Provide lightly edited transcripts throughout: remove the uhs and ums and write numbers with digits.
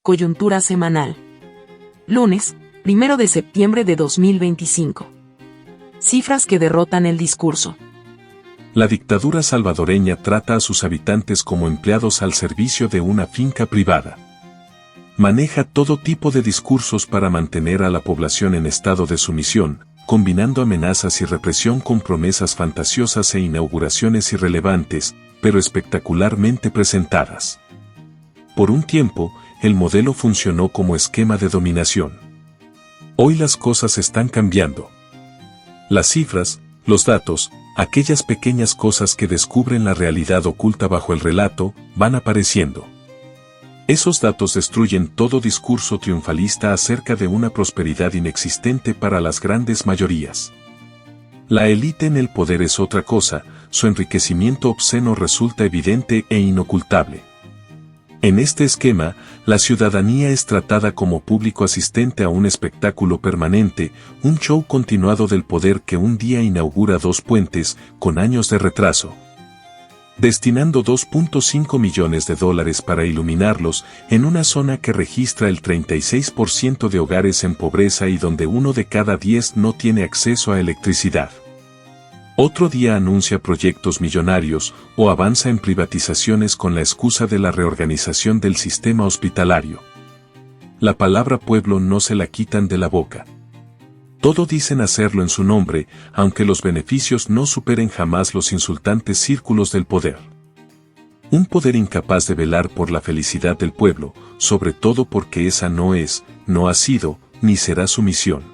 Coyuntura semanal. Lunes, 1 de septiembre de 2025. Cifras que derrotan el discurso. La dictadura salvadoreña trata a sus habitantes como empleados al servicio de una finca privada. Maneja todo tipo de discursos para mantener a la población en estado de sumisión, combinando amenazas y represión con promesas fantasiosas e inauguraciones irrelevantes, pero espectacularmente presentadas. Por un tiempo, el modelo funcionó como esquema de dominación. Hoy las cosas están cambiando. Las cifras, los datos, aquellas pequeñas cosas que descubren la realidad oculta bajo el relato, van apareciendo. Esos datos destruyen todo discurso triunfalista acerca de una prosperidad inexistente para las grandes mayorías. La élite en el poder es otra cosa, su enriquecimiento obsceno resulta evidente e inocultable. En este esquema, la ciudadanía es tratada como público asistente a un espectáculo permanente, un show continuado del poder que un día inaugura 2 puentes, con años de retraso, destinando $2.5 millones para iluminarlos en una zona que registra el 36% de hogares en pobreza y donde 1 de cada 10 no tiene acceso a electricidad. Otro día anuncia proyectos millonarios o avanza en privatizaciones con la excusa de la reorganización del sistema hospitalario. La palabra pueblo no se la quitan de la boca. Todo dicen hacerlo en su nombre, aunque los beneficios no superen jamás los insultantes círculos del poder. Un poder incapaz de velar por la felicidad del pueblo, sobre todo porque esa no es, no ha sido, ni será su misión.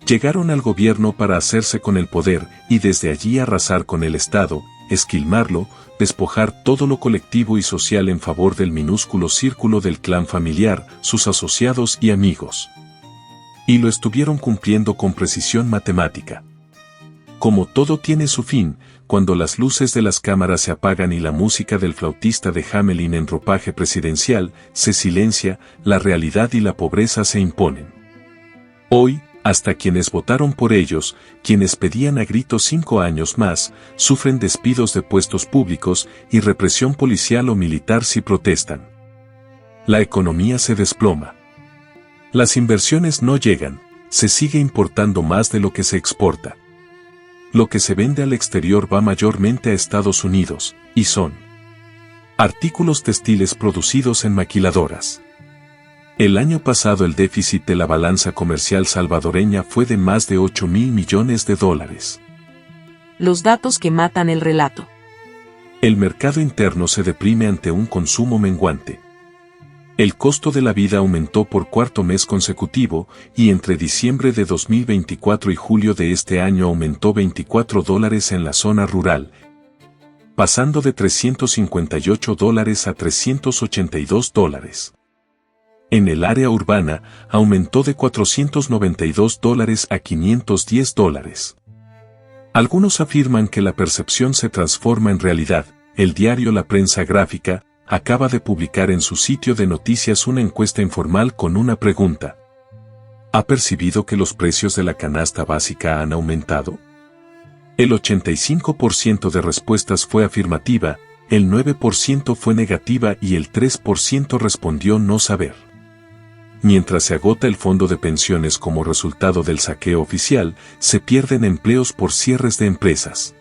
Llegaron al gobierno para hacerse con el poder y desde allí arrasar con el Estado, esquilmarlo, despojar todo lo colectivo y social en favor del minúsculo círculo del clan familiar, sus asociados y amigos. Y lo estuvieron cumpliendo con precisión matemática. Como todo tiene su fin, cuando las luces de las cámaras se apagan y la música del flautista de Hamelin en ropaje presidencial se silencia, la realidad y la pobreza se imponen. Hoy, hasta quienes votaron por ellos, quienes pedían a gritos 5 años más, sufren despidos de puestos públicos y represión policial o militar si protestan. La economía se desploma. Las inversiones no llegan, se sigue importando más de lo que se exporta. Lo que se vende al exterior va mayormente a Estados Unidos, y son artículos textiles producidos en maquiladoras. El año pasado el déficit de la balanza comercial salvadoreña fue de más de $8.000 millones. Los datos que matan el relato. El mercado interno se deprime ante un consumo menguante. El costo de la vida aumentó por 4º mes consecutivo y entre diciembre de 2024 y julio de este año aumentó $24 en la zona rural, pasando de $358 a $382. En el área urbana, aumentó de $492 a $510. Algunos afirman que la percepción se transforma en realidad. El diario La Prensa Gráfica acaba de publicar en su sitio de noticias una encuesta informal con una pregunta. ¿Ha percibido que los precios de la canasta básica han aumentado? El 85% de respuestas fue afirmativa, el 9% fue negativa y el 3% respondió no saber. Mientras se agota el fondo de pensiones como resultado del saqueo oficial, se pierden empleos por cierres de empresas.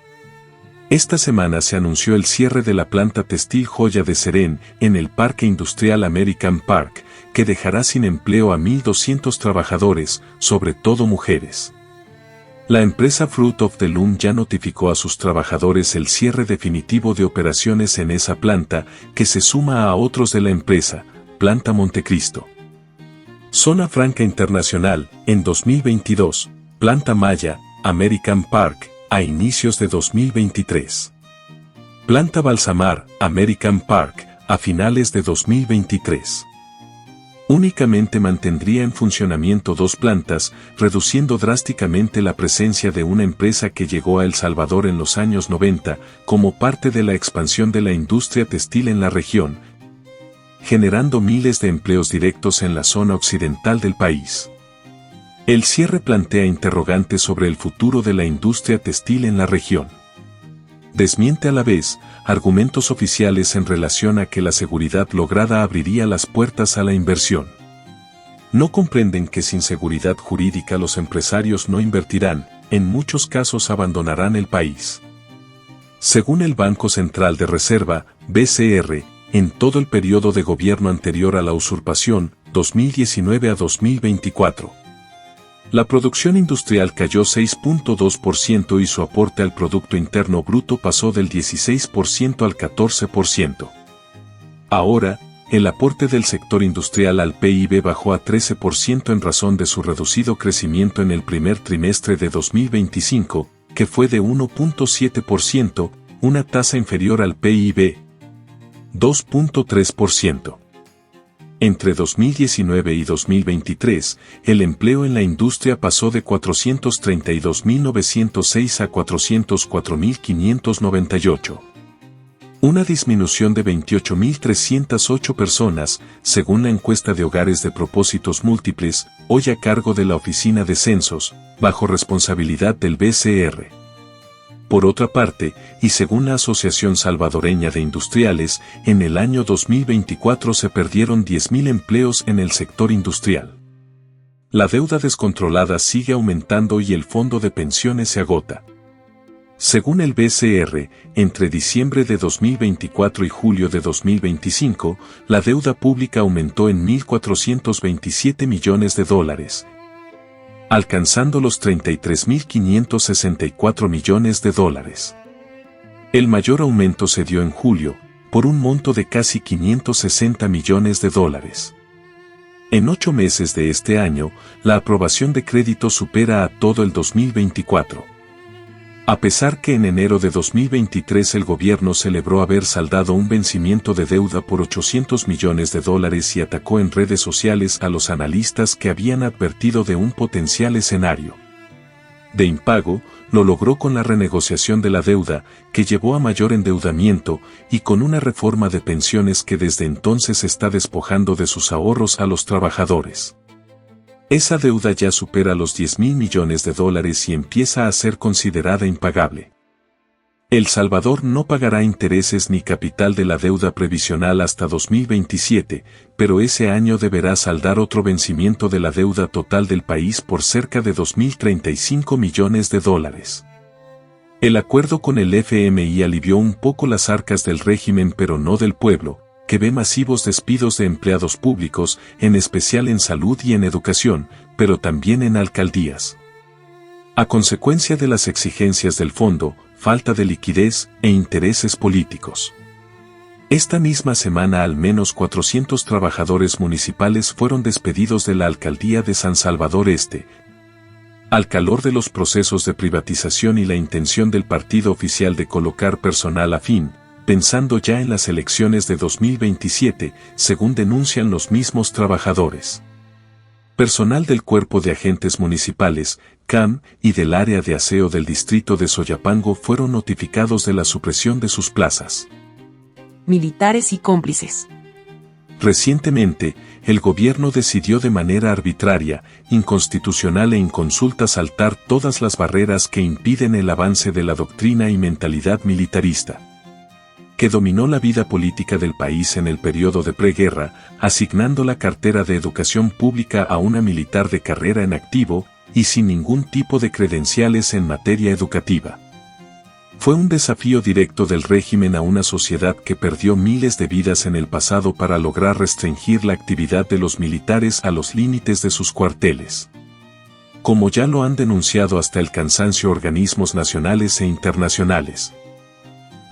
Esta semana se anunció el cierre de la planta textil Joya de Serén en el Parque Industrial American Park, que dejará sin empleo a 1.200 trabajadores, sobre todo mujeres. La empresa Fruit of the Loom ya notificó a sus trabajadores el cierre definitivo de operaciones en esa planta, que se suma a otros de la empresa, Planta Montecristo. Zona Franca Internacional, en 2022, Planta Maya, American Park, a inicios de 2023. Planta Balsamar, American Park, a finales de 2023. Únicamente mantendría en funcionamiento 2 plantas, reduciendo drásticamente la presencia de una empresa que llegó a El Salvador en los años 90, como parte de la expansión de la industria textil en la región, generando miles de empleos directos en la zona occidental del país. El cierre plantea interrogantes sobre el futuro de la industria textil en la región. desmiente a la vez argumentos oficiales en relación a que la seguridad lograda abriría las puertas a la inversión. No comprenden que sin seguridad jurídica los empresarios no invertirán, en muchos casos abandonarán el país. Según el Banco Central de Reserva, BCR, en todo el periodo de gobierno anterior a la usurpación, 2019 a 2024, la producción industrial cayó 6.2% y su aporte al Producto Interno Bruto pasó del 16% al 14%. Ahora, el aporte del sector industrial al PIB bajó a 13% en razón de su reducido crecimiento en el primer trimestre de 2025, que fue de 1.7%, una tasa inferior al PIB, 2.3%. Entre 2019 y 2023, el empleo en la industria pasó de 432.906 a 404.598. Una disminución de 28.308 personas, según la encuesta de hogares de propósitos múltiples, hoy a cargo de la Oficina de Censos, bajo responsabilidad del BCR. Por otra parte, y según la Asociación Salvadoreña de Industriales, en el año 2024 se perdieron 10.000 empleos en el sector industrial. La deuda descontrolada sigue aumentando y el fondo de pensiones se agota. Según el BCR, entre diciembre de 2024 y julio de 2025, la deuda pública aumentó en $1.427 millones, alcanzando los $33.564 millones. El mayor aumento se dio en julio, por un monto de casi $560 millones. En 8 meses de este año, la aprobación de crédito supera a todo el 2024. A pesar que en enero de 2023 el gobierno celebró haber saldado un vencimiento de deuda por $800 millones y atacó en redes sociales a los analistas que habían advertido de un potencial escenario de impago, lo logró con la renegociación de la deuda, que llevó a mayor endeudamiento, y con una reforma de pensiones que desde entonces está despojando de sus ahorros a los trabajadores. Esa deuda ya supera los $10.000 millones y empieza a ser considerada impagable. El Salvador no pagará intereses ni capital de la deuda previsional hasta 2027, pero ese año deberá saldar otro vencimiento de la deuda total del país por cerca de $2.035 millones. El acuerdo con el FMI alivió un poco las arcas del régimen pero no del pueblo, que ve masivos despidos de empleados públicos, en especial en salud y en educación, pero también en alcaldías. A consecuencia de las exigencias del fondo, falta de liquidez e intereses políticos. Esta misma semana al menos 400 trabajadores municipales fueron despedidos de la alcaldía de San Salvador Este, al calor de los procesos de privatización y la intención del partido oficial de colocar personal afín, pensando ya en las elecciones de 2027, según denuncian los mismos trabajadores. Personal del Cuerpo de Agentes Municipales, CAM, y del área de aseo del distrito de Soyapango fueron notificados de la supresión de sus plazas. Militares y cómplices. Recientemente, el gobierno decidió de manera arbitraria, inconstitucional e inconsulta saltar todas las barreras que impiden el avance de la doctrina y mentalidad militarista que dominó la vida política del país en el periodo de preguerra, asignando la cartera de educación pública a una militar de carrera en activo y sin ningún tipo de credenciales en materia educativa. Fue un desafío directo del régimen a una sociedad que perdió miles de vidas en el pasado para lograr restringir la actividad de los militares a los límites de sus cuarteles. Como ya lo han denunciado hasta el cansancio organismos nacionales e internacionales.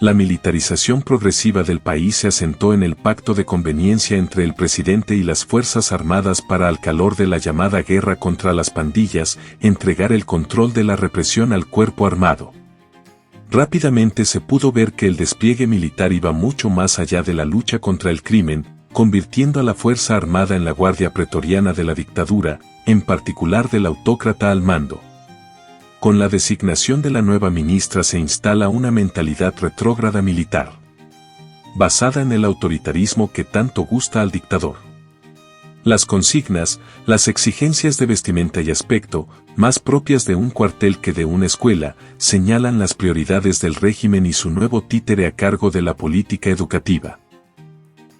La militarización progresiva del país se asentó en el pacto de conveniencia entre el presidente y las Fuerzas Armadas para, al calor de la llamada guerra contra las pandillas, entregar el control de la represión al cuerpo armado. Rápidamente se pudo ver que el despliegue militar iba mucho más allá de la lucha contra el crimen, convirtiendo a la Fuerza Armada en la guardia pretoriana de la dictadura, en particular del autócrata al mando. Con la designación de la nueva ministra se instala una mentalidad retrógrada militar, basada en el autoritarismo que tanto gusta al dictador. Las consignas, las exigencias de vestimenta y aspecto, más propias de un cuartel que de una escuela, señalan las prioridades del régimen y su nuevo títere a cargo de la política educativa.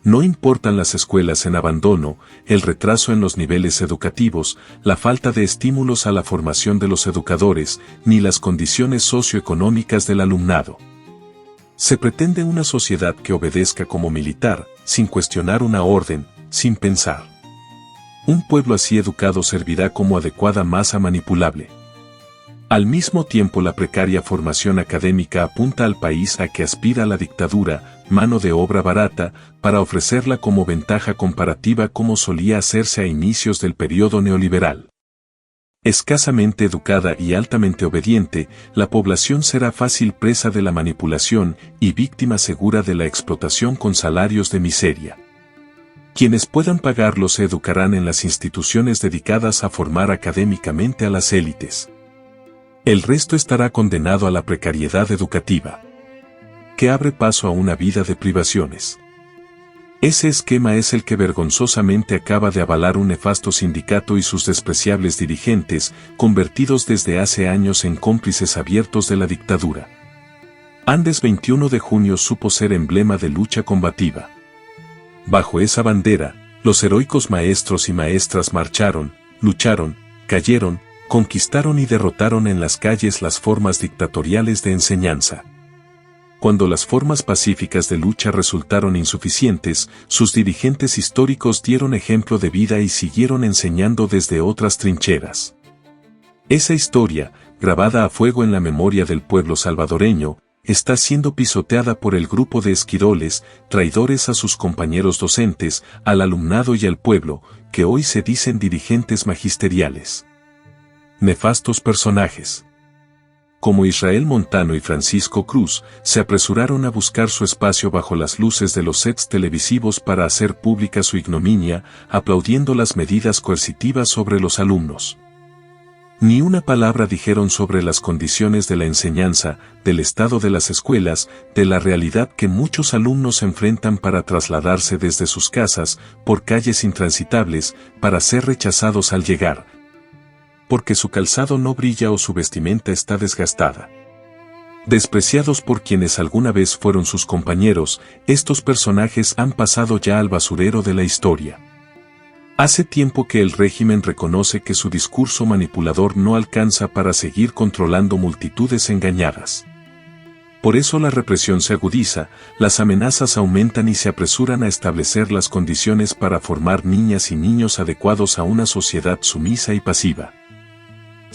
No importan las escuelas en abandono, el retraso en los niveles educativos, la falta de estímulos a la formación de los educadores, ni las condiciones socioeconómicas del alumnado. Se pretende una sociedad que obedezca como militar, sin cuestionar una orden, sin pensar. Un pueblo así educado servirá como adecuada masa manipulable. Al mismo tiempo, la precaria formación académica apunta al país a que aspira a la dictadura, mano de obra barata, para ofrecerla como ventaja comparativa como solía hacerse a inicios del periodo neoliberal. Escasamente educada y altamente obediente, la población será fácil presa de la manipulación y víctima segura de la explotación con salarios de miseria. Quienes puedan pagarlo se educarán en las instituciones dedicadas a formar académicamente a las élites. El resto estará condenado a la precariedad educativa, que abre paso a una vida de privaciones. Ese esquema es el que vergonzosamente acaba de avalar un nefasto sindicato y sus despreciables dirigentes, convertidos desde hace años en cómplices abiertos de la dictadura. Andes 21 de junio supo ser emblema de lucha combativa. Bajo esa bandera, los heroicos maestros y maestras marcharon, lucharon, cayeron, conquistaron y derrotaron en las calles las formas dictatoriales de enseñanza. Cuando las formas pacíficas de lucha resultaron insuficientes, sus dirigentes históricos dieron ejemplo de vida y siguieron enseñando desde otras trincheras. Esa historia, grabada a fuego en la memoria del pueblo salvadoreño, está siendo pisoteada por el grupo de esquiroles, traidores a sus compañeros docentes, al alumnado y al pueblo, que hoy se dicen dirigentes magisteriales. Nefastos personajes como Israel Montano y Francisco Cruz, se apresuraron a buscar su espacio bajo las luces de los sets televisivos para hacer pública su ignominia, aplaudiendo las medidas coercitivas sobre los alumnos. Ni una palabra dijeron sobre las condiciones de la enseñanza, del estado de las escuelas, de la realidad que muchos alumnos enfrentan para trasladarse desde sus casas, por calles intransitables, para ser rechazados al llegar, porque su calzado no brilla o su vestimenta está desgastada. Despreciados por quienes alguna vez fueron sus compañeros, estos personajes han pasado ya al basurero de la historia. Hace tiempo que el régimen reconoce que su discurso manipulador no alcanza para seguir controlando multitudes engañadas. Por eso la represión se agudiza, las amenazas aumentan y se apresuran a establecer las condiciones para formar niñas y niños adecuados a una sociedad sumisa y pasiva.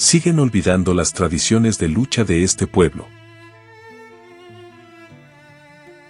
Siguen olvidando las tradiciones de lucha de este pueblo.